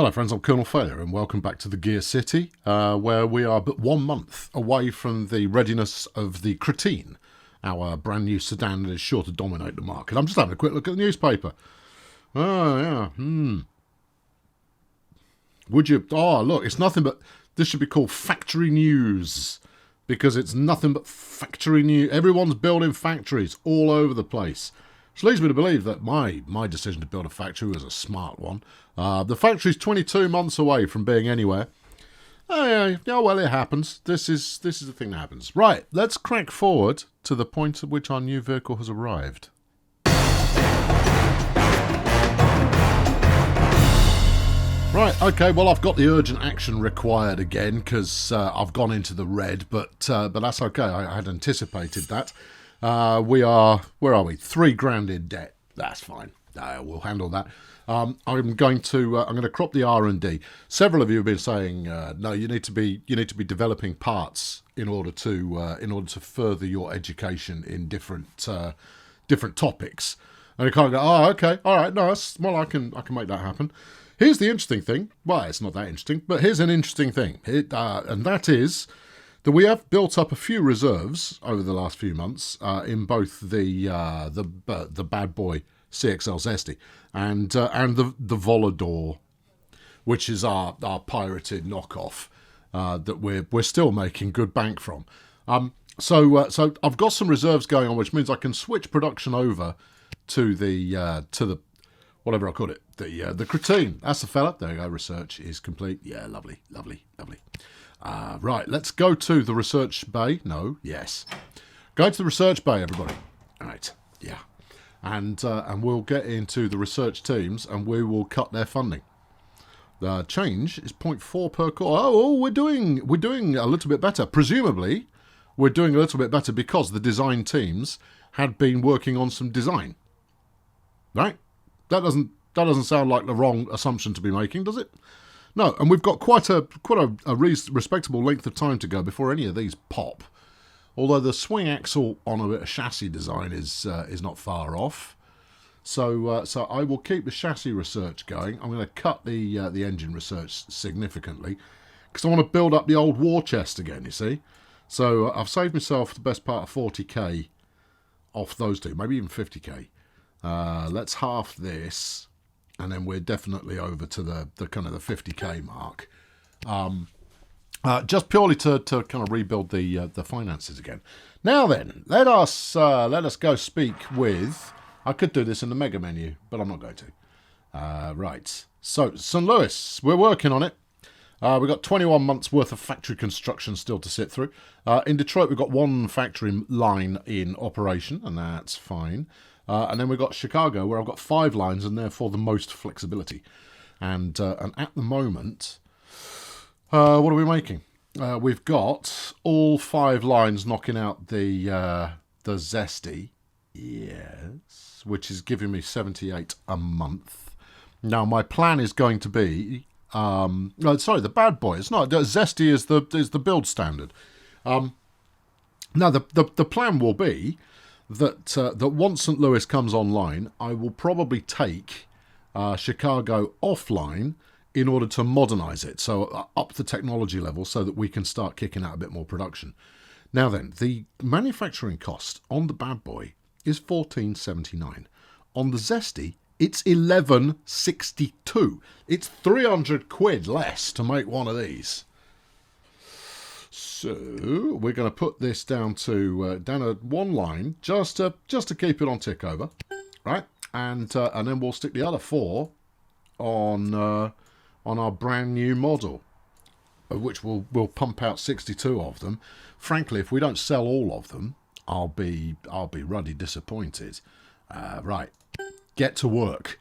Hello friends, I'm Colonel Failure and welcome back to the Gear City, where we are but 1 month away from the readiness of the Cretine, our brand new sedan that is sure to dominate the market. I'm just having a quick look at the newspaper. Oh yeah, Would you... Oh look, it's nothing but... This should be called Factory News, because it's nothing but factory news. Everyone's building factories all over the place. Which leads me to believe that my decision to build a factory was a smart one. The factory's 22 months away from being anywhere. Oh, yeah, well, it happens. This is the thing that happens. Right, let's crack forward to the point at which our new vehicle has arrived. Right, okay, well, I've got the urgent action required again because I've gone into the red, but that's okay. I had anticipated that. We are, where are we? 3 grand in debt. That's fine. We'll handle that. I'm going to crop the R&D. Several of you have been saying, no, you need to be developing parts in order to further your education in different topics. And you kind of go, oh, okay, all right, no, well, I can make that happen. Here's the interesting thing. Well, it's not that interesting, but here's an interesting thing, and that is that we have built up a few reserves over the last few months in both the bad boy CXL Zesty and the Volador, which is our pirated knockoff that we're still making good bank from. So I've got some reserves going on, which means I can switch production over to the whatever I call it, the Cretine. That's the fella. There you go. Research is complete. Yeah, lovely. Right, let's go to the research bay. No, yes. Go to the research bay, everybody. All right, yeah. And we'll get into the research teams and we will cut their funding. The change is 0.4 per core. Oh, we're doing a little bit better. Presumably, we're doing a little bit better because the design teams had been working on some design. Right? That doesn't sound like the wrong assumption to be making, does it? No, and we've got quite a respectable length of time to go before any of these pop. Although the swing axle on a bit of chassis design is not far off. So I will keep the chassis research going. I'm going to cut the engine research significantly because I want to build up the old war chest again, you see. So I've saved myself the best part of 40k off those two, maybe even 50k. Let's half this, and then we're definitely over to the kind of the 50k mark. Just purely to kind of rebuild the finances again. Now then, let us go speak with... I could do this in the mega menu, but I'm not going to. Right. So, St. Louis, we're working on it. We've got 21 months worth of factory construction still to sit through. In Detroit, we've got 1 factory line in operation, and that's fine. And then we've got Chicago, where I've got 5 lines, and therefore the most flexibility. And at the moment... what are we making? We've got all 5 lines knocking out the Zesty, yes, which is giving me 78 a month. Now my plan is going to be, the bad boy. It's not Zesty is the build standard. Now the plan will be that once St. Louis comes online, I will probably take Chicago offline in order to modernise it, so up the technology level so that we can start kicking out a bit more production. Now then, the manufacturing cost on the bad boy is $14.79. On the Zesty, it's $11.62. It's 300 quid less to make one of these. So we're going to put this down to 1 line just to keep it on tick over, right? And then we'll stick the other 4 on our brand new model, of which we'll pump out 62 of them. Frankly, if we don't sell all of them, I'll be ruddy disappointed. Right, get to work.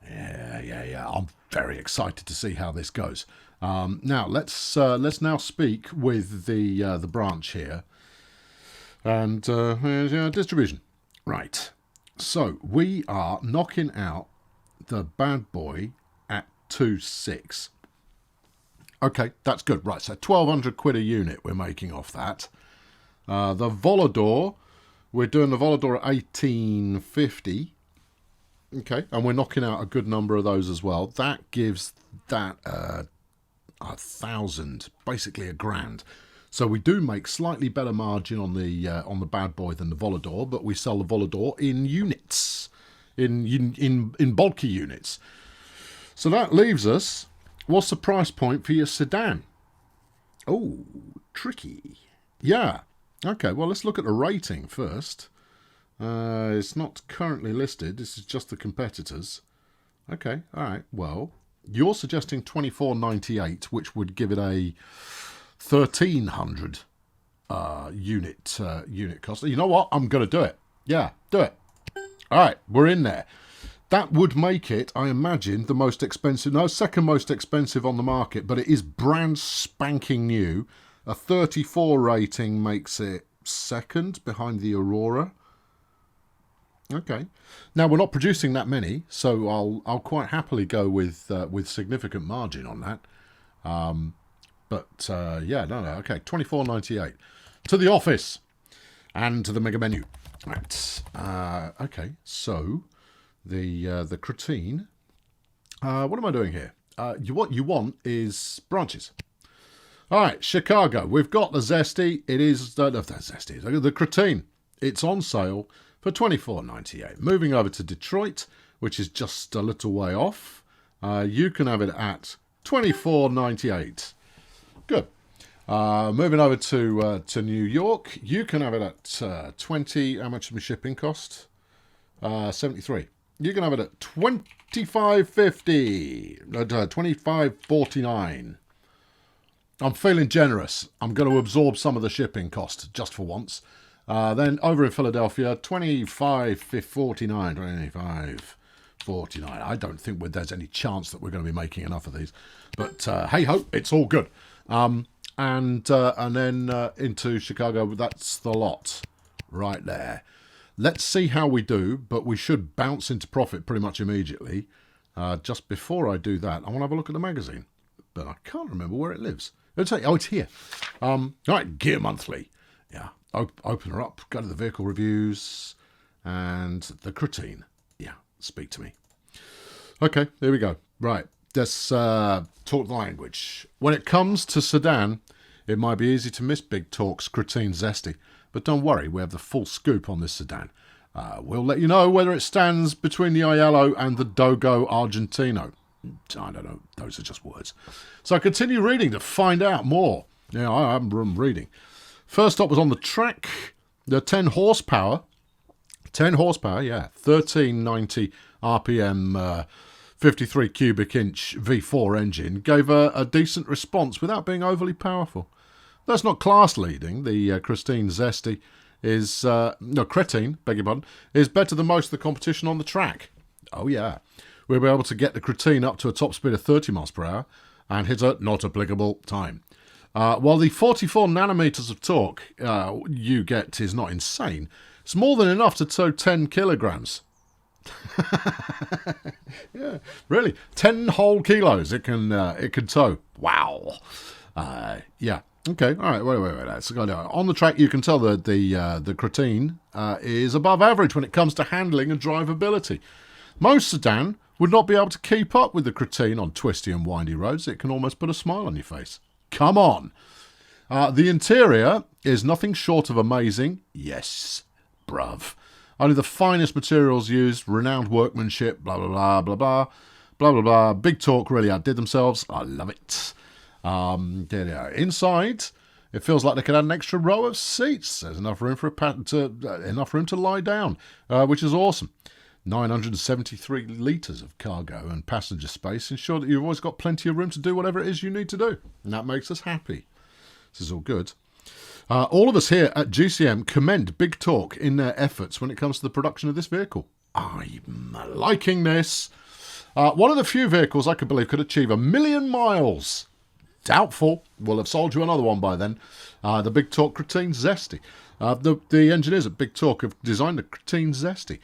Yeah. I'm very excited to see how this goes. Now let's now speak with the branch here, and distribution. Right, so we are knocking out the bad boy 2.6. Okay, that's good. Right, so 1,200 quid a unit we're making off that. The Volador, we're doing the Volador at 18.50. Okay, and we're knocking out a good number of those as well. That gives that 1,000, basically a grand. So we do make slightly better margin on the bad boy than the Volador, but we sell the Volador in units, in bulky units. So that leaves us. What's the price point for your sedan? Oh, tricky. Yeah. Okay. Well, let's look at the rating first. It's not currently listed. This is just the competitors. Okay. All right. Well, you're suggesting 24.98, which would give it a 1,300 unit cost. You know what? I'm going to do it. Yeah, do it. All right, we're in there. That would make it, I imagine, the most expensive. No, second most expensive on the market, but it is brand spanking new. A 34 rating makes it second behind the Aurora. Okay. Now we're not producing that many, so I'll quite happily go with significant margin on that. Yeah, no. Okay, 24.98 to the office and to the mega menu. Right. Okay. So the Cretine. What am I doing here? What you want is branches. All right, Chicago. We've got the Zesty. It is the Zesty. The Cretine. It's on sale for $24.98. Moving over to Detroit, which is just a little way off. You can have it at $24.98. Good. Moving over to New York, you can have it at 20. How much does my shipping cost? 73. You can have it at $25.50. $25.49. I'm feeling generous. I'm going to absorb some of the shipping cost just for once. Then over in Philadelphia, $25.49. $25.49. I don't think there's any chance that we're going to be making enough of these. But hey ho, it's all good. And then into Chicago, that's the lot right there. Let's see how we do, but we should bounce into profit pretty much immediately. Just before I do that, I want to have a look at the magazine, but I can't remember where it lives. It's here. All right, Gear Monthly. Yeah, open her up, go to the vehicle reviews, and the Cretine. Yeah, speak to me. Okay, here we go. Right, let's talk the language. When it comes to sedan, it might be easy to miss Big Talk's Cretine Zesty, but don't worry, we have the full scoop on this sedan. We'll let you know whether it stands between the Aiello and the Dogo Argentino. I don't know, those are just words. So I continue reading to find out more. Yeah, I haven't been reading. First stop was on the track. The 10 horsepower. 10 horsepower, yeah. 1390 RPM, 53 cubic inch V4 engine. Gave a decent response without being overly powerful. That's not class leading. The Cretine Zesty is... Cretine, beg your pardon, is better than most of the competition on the track. Oh, yeah. We'll be able to get the Cretine up to a top speed of 30 miles per hour and hit a not applicable time. While the 44 nanometers of torque you get is not insane, it's more than enough to tow 10 kilograms. Yeah, really, 10 whole kilos it can tow. Wow. Yeah. Okay. All right. Wait. Let's go down. On the track, you can tell that the Cretine is above average when it comes to handling and drivability. Most sedan would not be able to keep up with the Cretine on twisty and windy roads. It can almost put a smile on your face. Come on. The interior is nothing short of amazing. Yes, bruv. Only the finest materials used, renowned workmanship, blah, blah, blah, blah, blah, blah, blah, blah. Big Talk really outdid themselves. I love it. There they are. Inside, it feels like they could add an extra row of seats. There's enough room enough room to lie down, which is awesome. 973 litres of cargo and passenger space ensure that you've always got plenty of room to do whatever it is you need to do. And that makes us happy. This is all good. All of us here at GCM commend Big Talk in their efforts when it comes to the production of this vehicle. I'm liking this. One of the few vehicles I could believe could achieve 1 million miles. Doubtful. We'll have sold you another one by then. The Big Talk Cretine Zesty. The engineers at Big Talk have designed the Cretine Zesty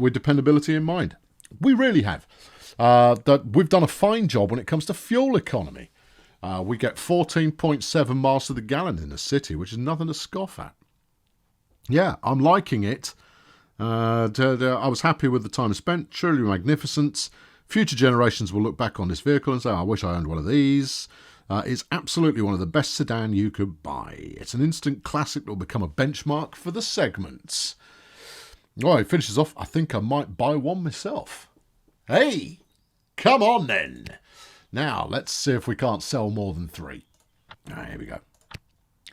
with dependability in mind. We really have. We've done a fine job when it comes to fuel economy. We get 14.7 miles to the gallon in the city, which is nothing to scoff at. Yeah, I'm liking it. I was happy with the time spent, truly magnificent. Future generations will look back on this vehicle and say, I wish I owned one of these. It's absolutely one of the best sedan you could buy. It's an instant classic that will become a benchmark for the segments. Oh, he finishes off, I think I might buy one myself. Hey, come on then. Now, let's see if we can't sell more than 3. Here we go.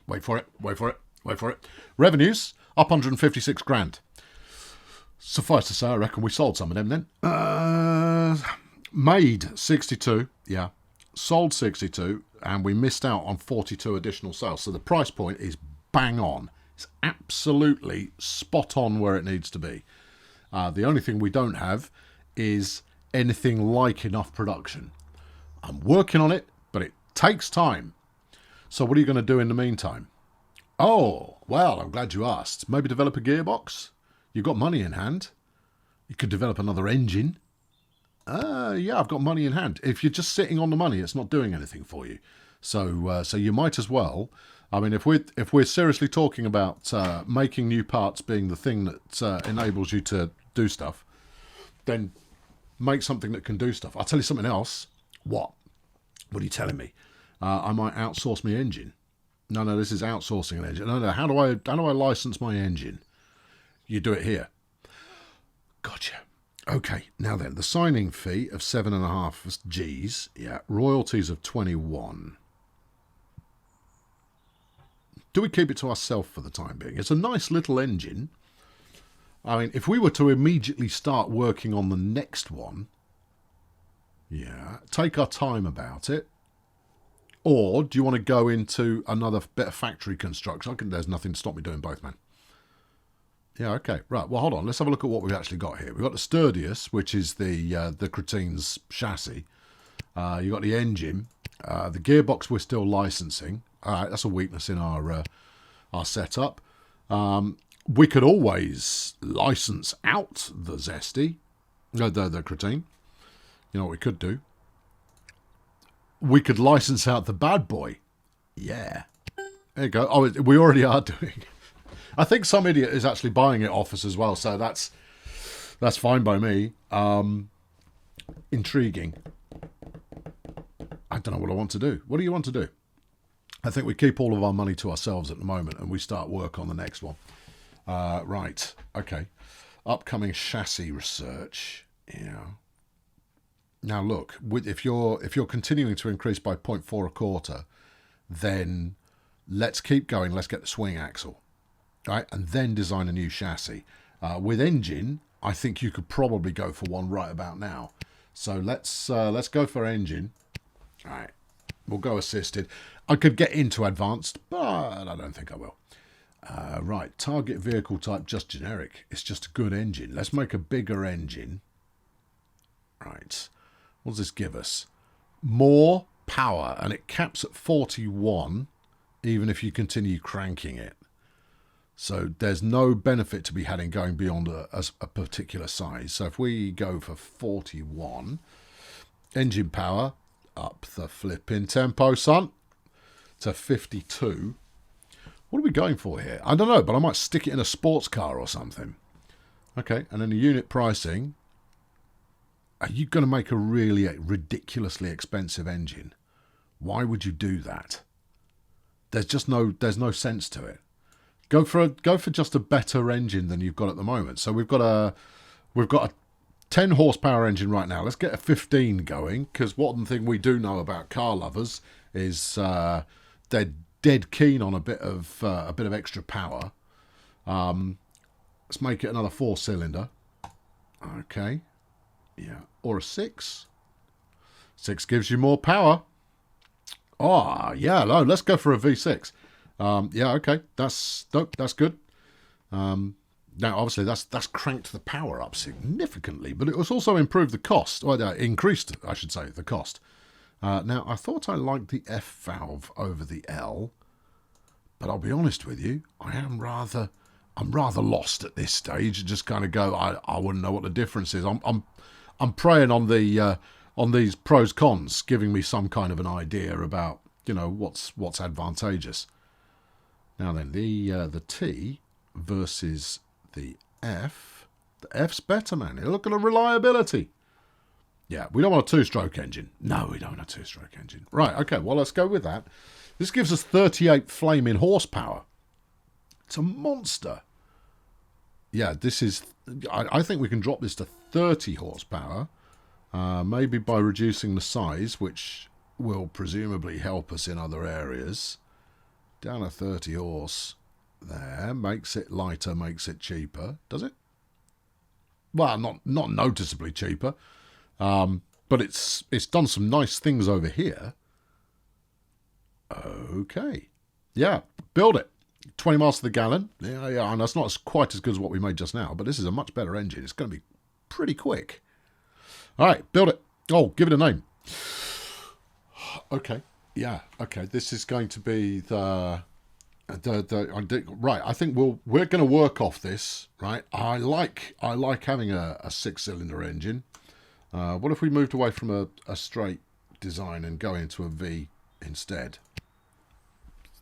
Wait for it, wait for it, wait for it. Revenues, up 156 grand. Suffice to say, I reckon we sold some of them then. Made 62, yeah. Sold 62, and we missed out on 42 additional sales. So the price point is bang on. It's absolutely spot on where it needs to be. The only thing we don't have is anything like enough production. I'm working on it, but it takes time. So what are you going to do in the meantime? Oh, well, I'm glad you asked. Maybe develop a gearbox? You've got money in hand. You could develop another engine. Yeah, I've got money in hand. If you're just sitting on the money, it's not doing anything for you. So you might as well. I mean, if we're seriously talking about making new parts being the thing that enables you to do stuff, then make something that can do stuff. I'll tell you something else. What? What are you telling me? I might outsource my engine. No, this is outsourcing an engine. No, how do I license my engine? You do it here. Gotcha. Okay, now then, the signing fee of 7.5 Gs. Yeah, royalties of 21. Do we keep it to ourselves for the time being? It's a nice little engine. I mean, if we were to immediately start working on the next one, yeah, take our time about it. Or do you want to go into another bit of factory construction? There's nothing to stop me doing both, man. Yeah, okay. Right, well, hold on. Let's have a look at what we've actually got here. We've got the Sturdius, which is the Cretine's chassis. You've got the engine. The gearbox we're still licensing. All right, that's a weakness in our setup. We could always license out the Zesty. No, the Cretine. You know what we could do? We could license out the bad boy. Yeah. There you go. Oh, we already are doing. I think some idiot is actually buying it off us as well, so that's fine by me. Intriguing. I don't know what I want to do. What do you want to do? I think we keep all of our money to ourselves at the moment and we start work on the next one. Right. Okay. Upcoming chassis research. Yeah. Now look, if you're continuing to increase by 0.4 a quarter, then let's keep going. Let's get the swing axle, right, and then design a new chassis. With engine, I think you could probably go for one right about now. So let's go for engine. All right, we'll go assisted. I could get into advanced, but I don't think I will. Right, target vehicle type just generic. It's just a good engine. Let's make a bigger engine. Right. What does this give us? More power, and it caps at 41, even if you continue cranking it. So there's no benefit to be had in going beyond a particular size. So if we go for 41, engine power, up the flipping tempo, son, to 52. What are we going for here? I don't know, but I might stick it in a sports car or something. Okay, and then the unit pricing. Are you going to make a really ridiculously expensive engine? Why would you do that? There's no sense to it. Go for just a better engine than you've got at the moment. So we've got a 10 horsepower engine right now. Let's get a 15 going, because one thing we do know about car lovers is they're dead keen on a bit of extra power. Let's make it another 4-cylinder. Okay. Yeah, or a 6. 6 gives you more power. Oh, yeah, no, let's go for a V6. Yeah, okay, that's good. Now, obviously, that's cranked the power up significantly, but it was also improved the cost, or increased, I should say, the cost. Now, I thought I liked the F valve over the L, but I'll be honest with you, I'm rather lost at this stage. Just kind of go, I wouldn't know what the difference is. I'm preying on these pros cons, giving me some kind of an idea about, you know, what's advantageous. Now then, the T versus the F. F's better, man. Look at the reliability. Yeah, we don't want a two-stroke engine. No, we don't want a two-stroke engine. Right, okay, well, let's go with that. This gives us 38 flaming horsepower. It's a monster. Yeah, this is... I think we can drop this to 30 horsepower. Maybe by reducing the size, which will presumably help us in other areas. Down to 30 horse there. Makes it lighter, makes it cheaper. Does it? Well, not noticeably cheaper. But it's done some nice things over here. Okay. Yeah, build it. 20 miles to the gallon. Yeah, and that's not quite as good as what we made just now, but this is a much better engine. It's going to be pretty quick. All right, build it. Oh, give it a name. Okay. Yeah, okay. This is going to be the right. I think we're going to work off this, right? I like having a 6-cylinder engine. What if we moved away from a straight design and go into a V instead?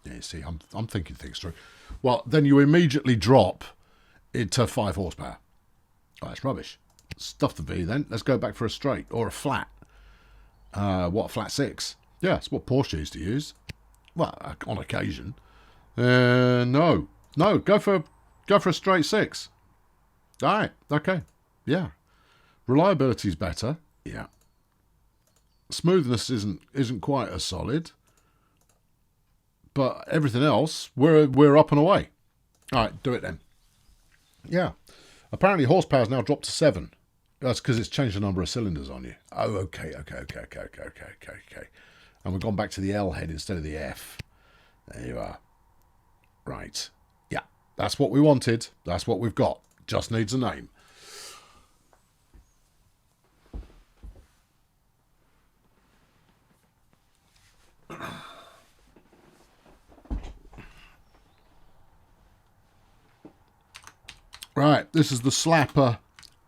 Yeah, see, I'm thinking things through. Well, then you immediately drop into 5 horsepower. Oh, that's rubbish. Stuff the V then. Let's go back for a straight or a flat. What, flat 6? Yeah, that's what Porsche used to use. Well, on occasion. No, go for a straight 6. All right, okay, yeah. Reliability's better. Yeah. Smoothness isn't quite as solid. But everything else, we're up and away. All right, do it then. Yeah. Apparently horsepower's now dropped to 7. That's because it's changed the number of cylinders on you. Oh, okay. And we've gone back to the L head instead of the F. There you are. Right. Yeah, that's what we wanted. That's what we've got. Just needs a name. Right, this is the Slapper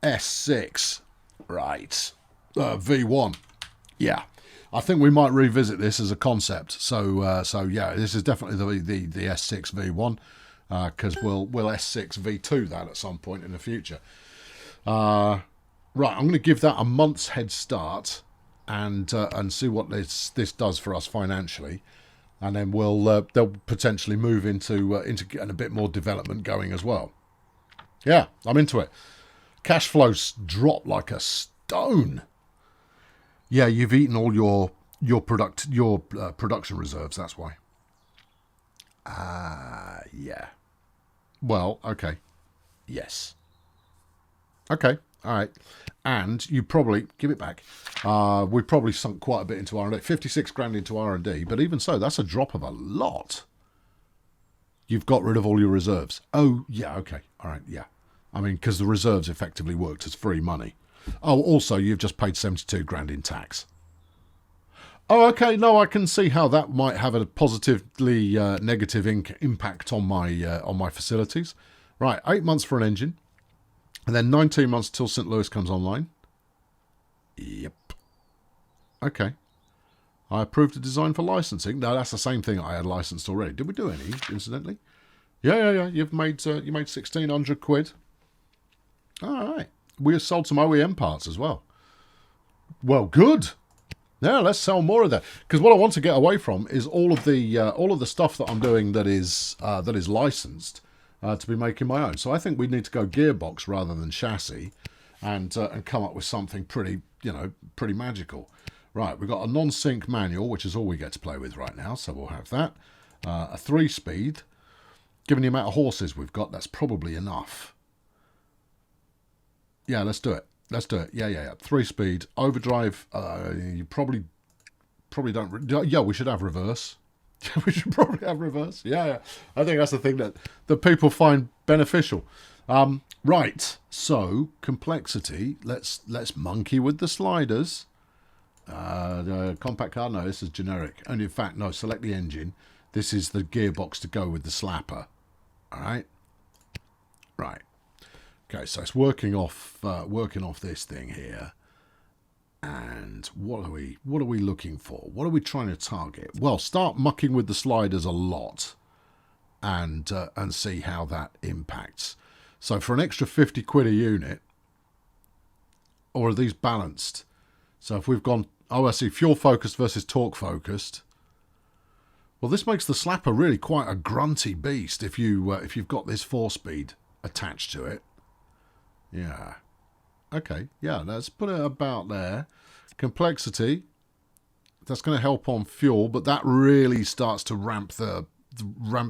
S6. Right. V1. Yeah. I think we might revisit this as a concept. So yeah, this is definitely the S6 V1 because we'll S6 V2 that at some point in the future. Right, I'm going to give that a month's head start and see what this does for us financially, and then they'll potentially move into getting a bit more development going as well. Yeah, I'm into it. Cash flows drop like a stone. Yeah, you've eaten all your production reserves. That's why. Yeah. Well, okay. Yes. Okay. All right. And you probably give it back. We probably sunk quite a bit into R&D. 56 grand into R&D, but even so, that's a drop of a lot. You've got rid of all your reserves. Oh, yeah. Okay. All right. Yeah. I mean, because the reserves effectively worked as free money. Oh, also, you've just paid 72 grand in tax. Oh, okay. No, I can see how that might have a positively negative impact on my facilities. Right, 8 months for an engine, and then 19 months till St. Louis comes online. Yep. Okay. I approved a design for licensing. No, that's the same thing I had licensed already. Did we do any, incidentally? Yeah. You made 1,600 quid. All right. We sold some OEM parts as well. Well, good. Yeah, let's sell more of that. Because what I want to get away from is all of the stuff that I'm doing that is licensed to be making my own. So I think we need to go gearbox rather than chassis, and come up with something pretty magical. Right, we've got a non-sync manual, which is all we get to play with right now. So we'll have that. A 3-speed. Given the amount of horses we've got, that's probably enough. Yeah, let's do it. Yeah. 3-speed. Overdrive, you probably don't... Yeah, we should have reverse. We should probably have reverse. Yeah. I think that's the thing that people find beneficial. Right, so, complexity. Let's monkey with the sliders. The compact car, no, this is generic. And in fact, no, select the engine. This is the gearbox to go with the Slapper. All right? Right. Okay, so it's working off this thing here, and what are we looking for? What are we trying to target? Well, start mucking with the sliders a lot, and see how that impacts. So for an extra 50 quid a unit, Or are these balanced? So if we've gone, oh, I see, fuel focused versus torque focused. Well, this makes the slapper really quite a grunty beast if you've got this 4-speed attached to it. Yeah. Okay. Yeah. Let's put it about there. Complexity. That's going to help on fuel, but that really starts to ramp the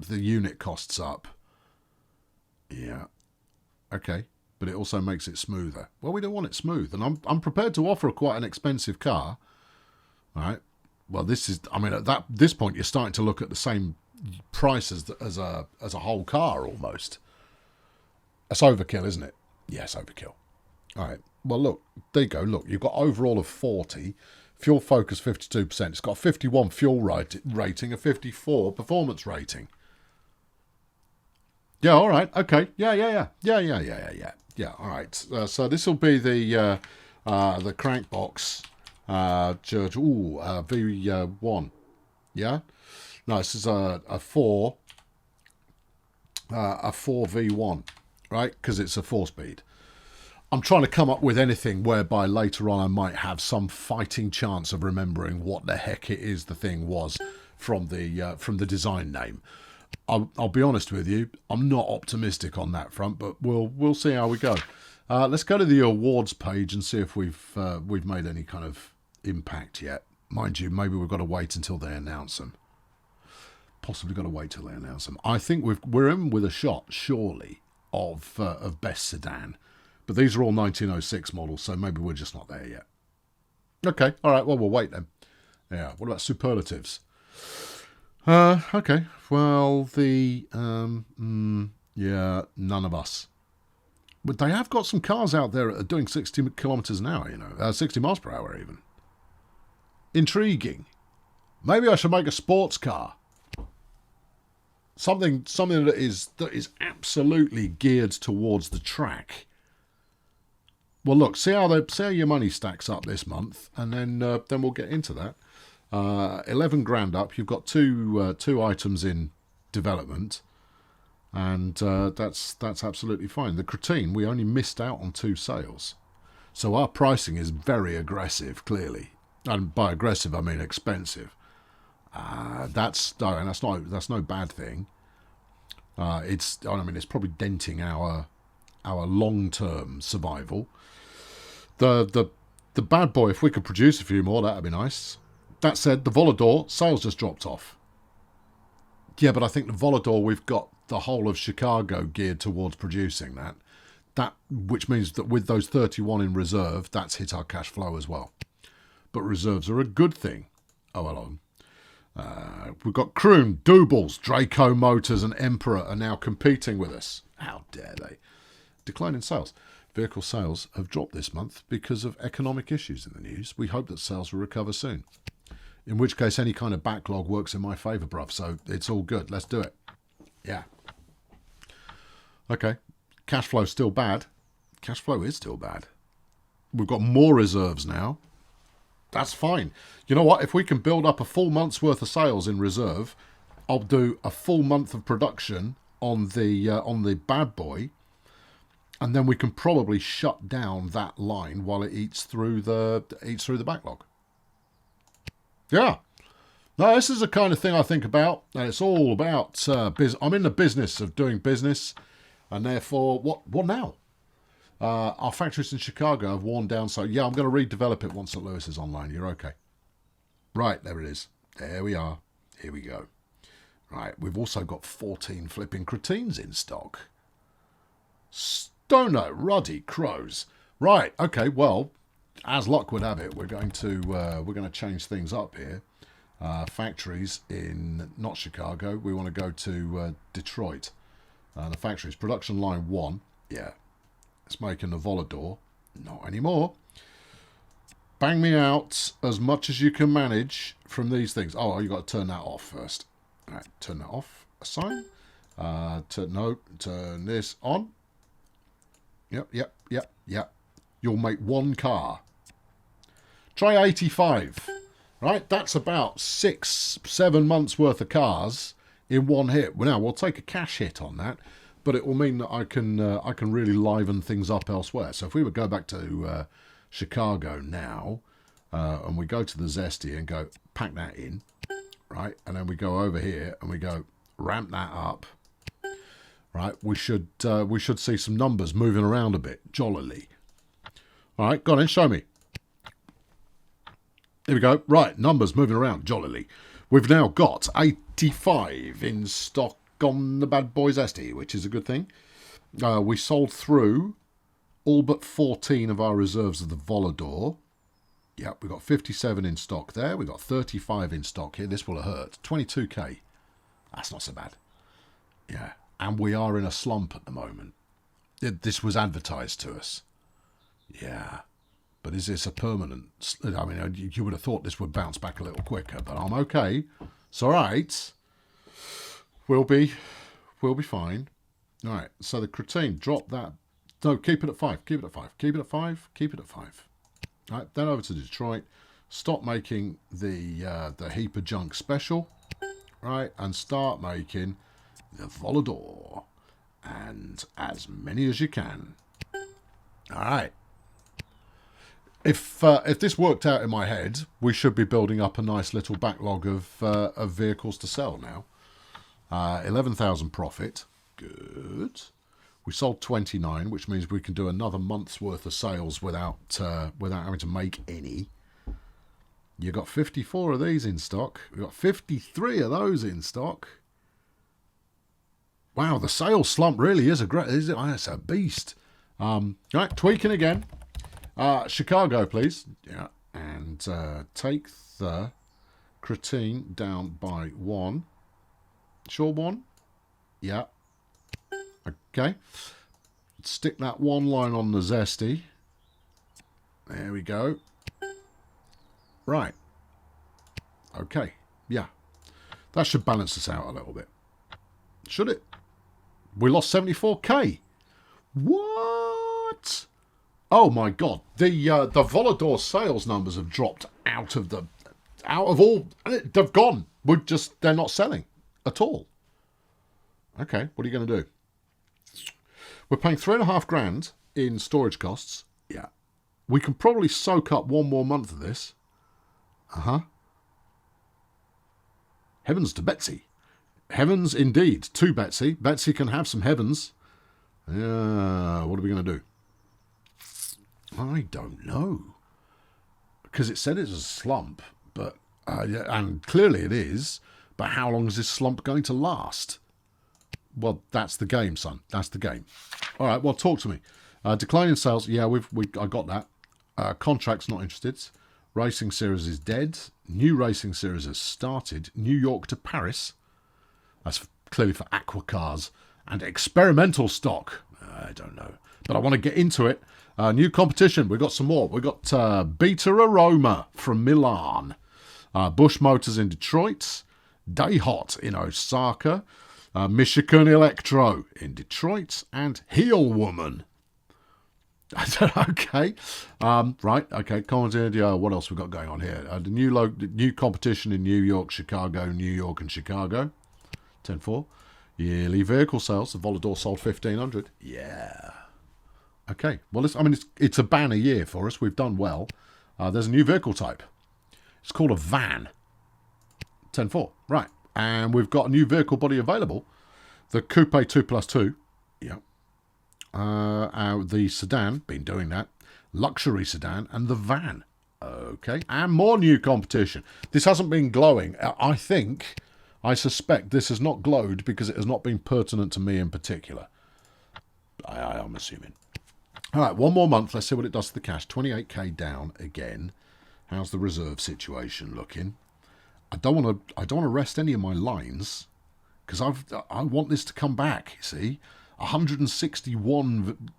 unit costs up. Yeah. Okay. But it also makes it smoother. Well, we don't want it smooth, and I'm prepared to offer quite an expensive car. All right. Well, this is. I mean, at this point, you're starting to look at the same price as a whole car almost. That's overkill, isn't it? Yes, overkill. All right. Well, look, there you go. Look, you've got overall of 40, fuel focus 52%. It's got a 51 fuel rating, a 54 performance rating. Yeah. All right. Okay. Yeah. All right. So this will be the crank box. V1. Yeah. No, this is a 4V1, right? Because it's a 4-speed. I'm trying to come up with anything whereby later on I might have some fighting chance of remembering what the heck it is the thing was from the design name. I'll be honest with you, I'm not optimistic on that front, but we'll see how we go. Let's go to the awards page and see if we've made any kind of impact yet. Mind you, maybe we've got to wait until they announce them. Possibly got to wait till they announce them. I think we're in with a shot, surely, of best sedan. But these are all 1906 models, so maybe we're just not there yet. Okay, all right, well, we'll wait then. Yeah, what about superlatives? Okay, well, yeah, none of us. But they have got some cars out there that are doing 60 kilometres an hour, 60 miles per hour even. Intriguing. Maybe I should make a sports car. Something that is absolutely geared towards the track. Well, look, see how your money stacks up this month, and then we'll get into that. 11 grand up. You've got two items in development, and that's absolutely fine. The Cretine, we only missed out on 2 sales, so our pricing is very aggressive, clearly, and by aggressive I mean expensive. That's no bad thing. It's probably denting our long-term survival. The bad boy, if we could produce a few more, that'd be nice. That said, the Volador sales just dropped off. Yeah, but I think the Volador, we've got the whole of Chicago geared towards producing that, which means that with those 31 in reserve, that's hit our cash flow as well. But reserves are a good thing. Oh, hello. We've got Kroon, Doubles, Draco Motors and Emperor are now competing with us. How dare they? Decline in sales. Vehicle sales have dropped this month because of economic issues in the news. We hope that sales will recover soon. In which case, any kind of backlog works in my favour, bruv. So it's all good. Let's do it. Yeah. Okay. Cash flow's still bad. Cash flow is still bad. We've got more reserves now. That's fine. You know what? If we can build up a full month's worth of sales in reserve, I'll do a full month of production on the bad boy, and then we can probably shut down that line while it eats through the backlog. Yeah. No, this is the kind of thing I think about, and it's all about I'm in the business of doing business, and therefore, what now? Our factories in Chicago have worn down, so yeah, I'm going to redevelop it once St. Louis is online. You're okay. Right, there it is. There we are. Here we go. Right, we've also got 14 flipping Cretines in stock. Stoner ruddy crows. Right, okay, well, as luck would have it, we're going to change things up here. Factories in not Chicago. We want to go to Detroit. The factories, production line 1. Yeah. It's making the Volador. Not anymore. Bang me out as much as you can manage from these things. Oh, you got to turn that off first. All right, turn that off. Assign. Turn this on. Yep. You'll make 1 car. Try 85. Right, that's about 6-7 months worth of cars in one hit. Well, now we'll take a cash hit on that, but it will mean that I can really liven things up elsewhere. So if we would go back to Chicago now, and we go to the Zesty and go pack that in, right? And then we go over here and we go ramp that up, right? We should see some numbers moving around a bit, jollily. All right, go on then, show me. Here we go. Right, numbers moving around, jollily. We've now got 85 in stock on the Bad Boy Zesty, which is a good thing. We sold through all but 14 of our reserves of the Volador. Yep, we've got 57 in stock there. We've got 35 in stock here. This will have hurt. 22k. That's not so bad. Yeah, and we are in a slump at the moment. This was advertised to us. Yeah. But is this a permanent... I mean, you would have thought this would bounce back a little quicker, but I'm okay. It's all right. We'll be fine. All right, so the Cretine, drop that. No, keep it at 5. Keep it at 5. Keep it at 5. Keep it at 5. All right, then over to Detroit. Stop making the heap of junk special. Right, and start making the Volador. And as many as you can. All right. If this worked out in my head, we should be building up a nice little backlog of vehicles to sell now. 11,000 profit. Good. We sold 29, which means we can do another month's worth of sales without having to make any. You got 54 of these in stock. We've got 53 of those in stock. Wow, the sales slump really is it's a beast. Right, tweaking again. Chicago, please. Yeah, and take the Cretine down by 1. Sure, 1? Yeah. Okay. Stick that 1 line on the Zesty. There we go. Right. Okay. Yeah. That should balance us out a little bit. Should it? We lost 74k. What? Oh my god, the Volador sales numbers have dropped out of all. They've gone. They're not selling at all. Okay, what are you going to do? We're paying 3.5 grand in storage costs. Yeah, we can probably soak up 1 more month of this. Heavens to Betsy. Heavens indeed to Betsy. Betsy can have some heavens. Yeah, what are we going to do? I don't know. Because it said it was a slump, but and clearly it is, but how long is this slump going to last? Well, that's the game, son. That's the game. All right, well, talk to me. Declining sales, yeah, I got that. Contracts, not interested. Racing series is dead. New racing series has started. New York to Paris. That's clearly for aqua cars. And experimental stock. I don't know. But I want to get into it. New competition. We've got some more. We've got Beta Aroma from Milan. Bush Motors in Detroit. Day Hot in Osaka. Michigan Electro in Detroit. And Heel Woman. Okay. Right. Okay. What else we got going on here? The new competition in New York, Chicago, New York and Chicago. 10-4. Yearly vehicle sales. The Volador sold 1,500. Yeah. Okay. Well, it's a banner year for us. We've done well. There's a new vehicle type. It's called a van. 10-4. Right. And we've got a new vehicle body available. The Coupe 2+2. Yeah. The sedan. Been doing that. Luxury sedan. And the van. Okay. And more new competition. This hasn't been glowing. I suspect this has not glowed because it has not been pertinent to me in particular. I'm assuming. All right, 1 more month. Let's see what it does to the cash. 28k down again. How's the reserve situation looking? I don't want to rest any of my lines because I want this to come back. You see, 161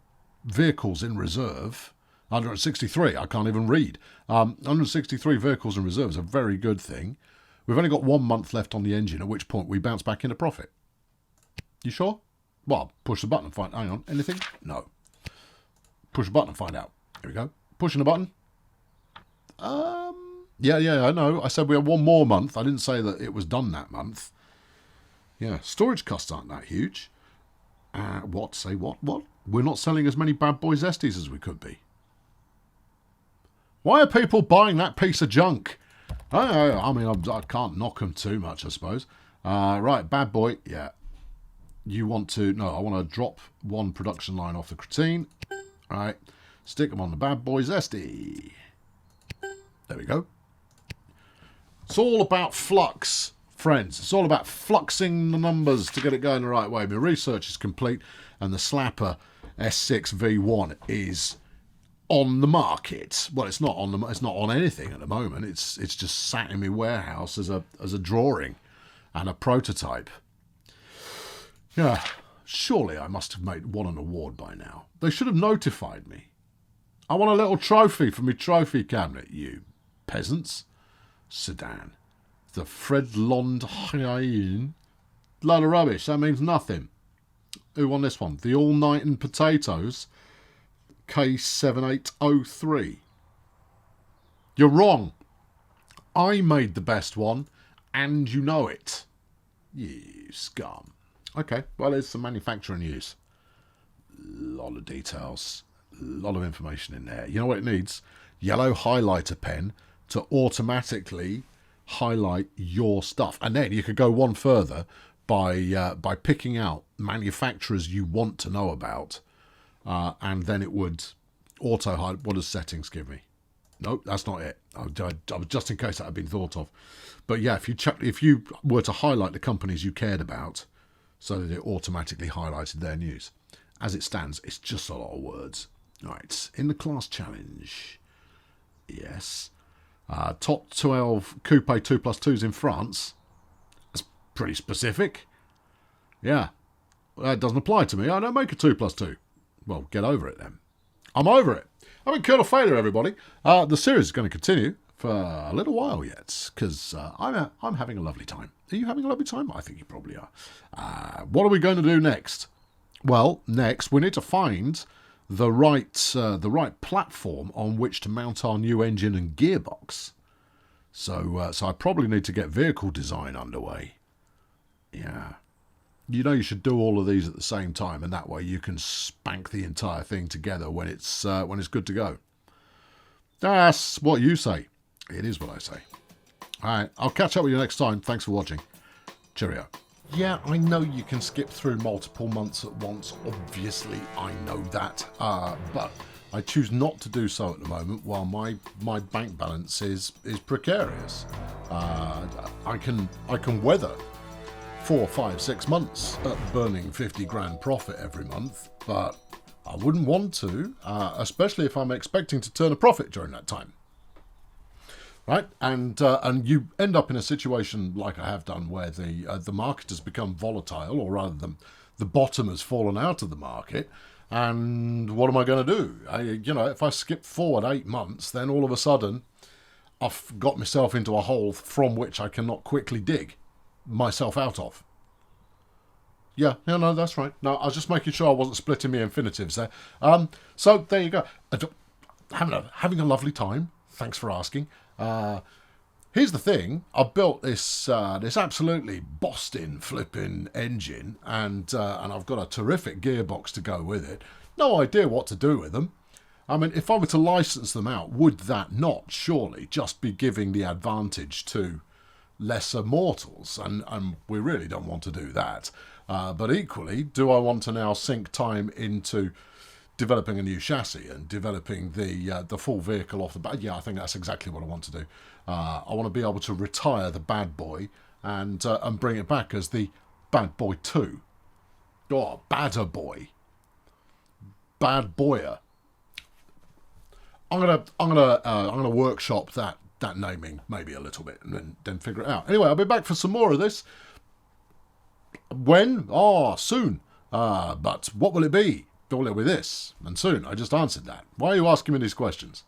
vehicles in reserve. 163. I can't even read. 163 vehicles in reserve is a very good thing. We've only got 1 month left on the engine, at which point we bounce back into profit. You sure? Well, push the button and find... Hang on. Anything? No. Push the button and find out. Here we go. Pushing the button. Yeah, I know. I said we had 1 more month. I didn't say that it was done that month. Yeah, storage costs aren't that huge. What? Say what? What? We're not selling as many Bad Boy Zesties as we could be. Why are people buying that piece of junk? I mean, I can't knock them too much, I suppose. Right, bad boy. Yeah. You want to... No, I want to drop one production line off the Cretine. All right. Stick them on the bad boy zesty. There we go. It's all about flux, friends. It's all about fluxing the numbers to get it going the right way. My research is complete, and the Slapper S6 V1 is on the market. Well, it's not on it's not on anything at the moment. It's just sat in my warehouse as a drawing and a prototype. Yeah, surely I must have won an award by now. They should have notified me. I want a little trophy for my trophy cabinet, you peasants. Sedan. The Fredlond Hyene. Load of rubbish. That means nothing. Who won this one? The All Night and Potatoes. K7803. You're wrong. I made the best one, and you know it. You scum. Okay, well, there's some manufacturing news. A lot of details. A lot of information in there. You know what it needs? Yellow highlighter pen to automatically highlight your stuff. And then you could go one further by picking out manufacturers you want to know about, and then it would auto-highlight. What does settings give me? Nope, that's not it. Just in case that had been thought of. But yeah, if you were to highlight the companies you cared about so that it automatically highlighted their news. As it stands, it's just a lot of words. Right, in the class challenge. Yes. Top 12 coupe 2+2s in France. That's pretty specific. Yeah. Well, that doesn't apply to me. I don't make a 2+2. Well, get over it then. I'm over it. I'm in Colonel Failure, everybody. The series is going to continue for a little while yet, because I'm having a lovely time. Are you having a lovely time? I think you probably are. What are we going to do next? Well, next we need to find the right platform on which to mount our new engine and gearbox. So I probably need to get vehicle design underway. Yeah. You know you should do all of these at the same time, and that way you can spank the entire thing together when it's good to go. That's what you say. It is what I say. All right, I'll catch up with you next time. Thanks for watching. Cheerio. Yeah, I know you can skip through multiple months at once. Obviously, I know that. But I choose not to do so at the moment while my bank balance is precarious. I can weather 4, 5, 6 months at burning 50 grand profit every month, but I wouldn't want to, especially if I'm expecting to turn a profit during that time. Right, and you end up in a situation like I have done, where the market has become volatile, or rather, the bottom has fallen out of the market. And what am I going to do? If I skip forward 8 months, then all of a sudden, I've got myself into a hole from which I cannot quickly dig myself out of. Yeah, no, that's right. No, I was just making sure I wasn't splitting my infinitives there. So there you go. Having a lovely time. Thanks for asking. Here's the thing. I built this absolutely Boston flipping engine, and I've got a terrific gearbox to go with it. No idea what to do with them. I mean, if I were to license them out, would that not surely just be giving the advantage to lesser mortals? And we really don't want to do that. But equally, do I want to now sink time into developing a new chassis and developing the full vehicle off the bat? Yeah, I think that's exactly what I want to do. I want to be able to retire the Bad Boy and bring it back as the Bad Boy 2. Oh, Badder Boy. Bad Boyer. I'm gonna workshop that naming maybe a little bit, and then figure it out. Anyway, I'll be back for some more of this. When? Oh, soon. But what will it be? Will it be this? And soon. I just answered that. Why are you asking me these questions?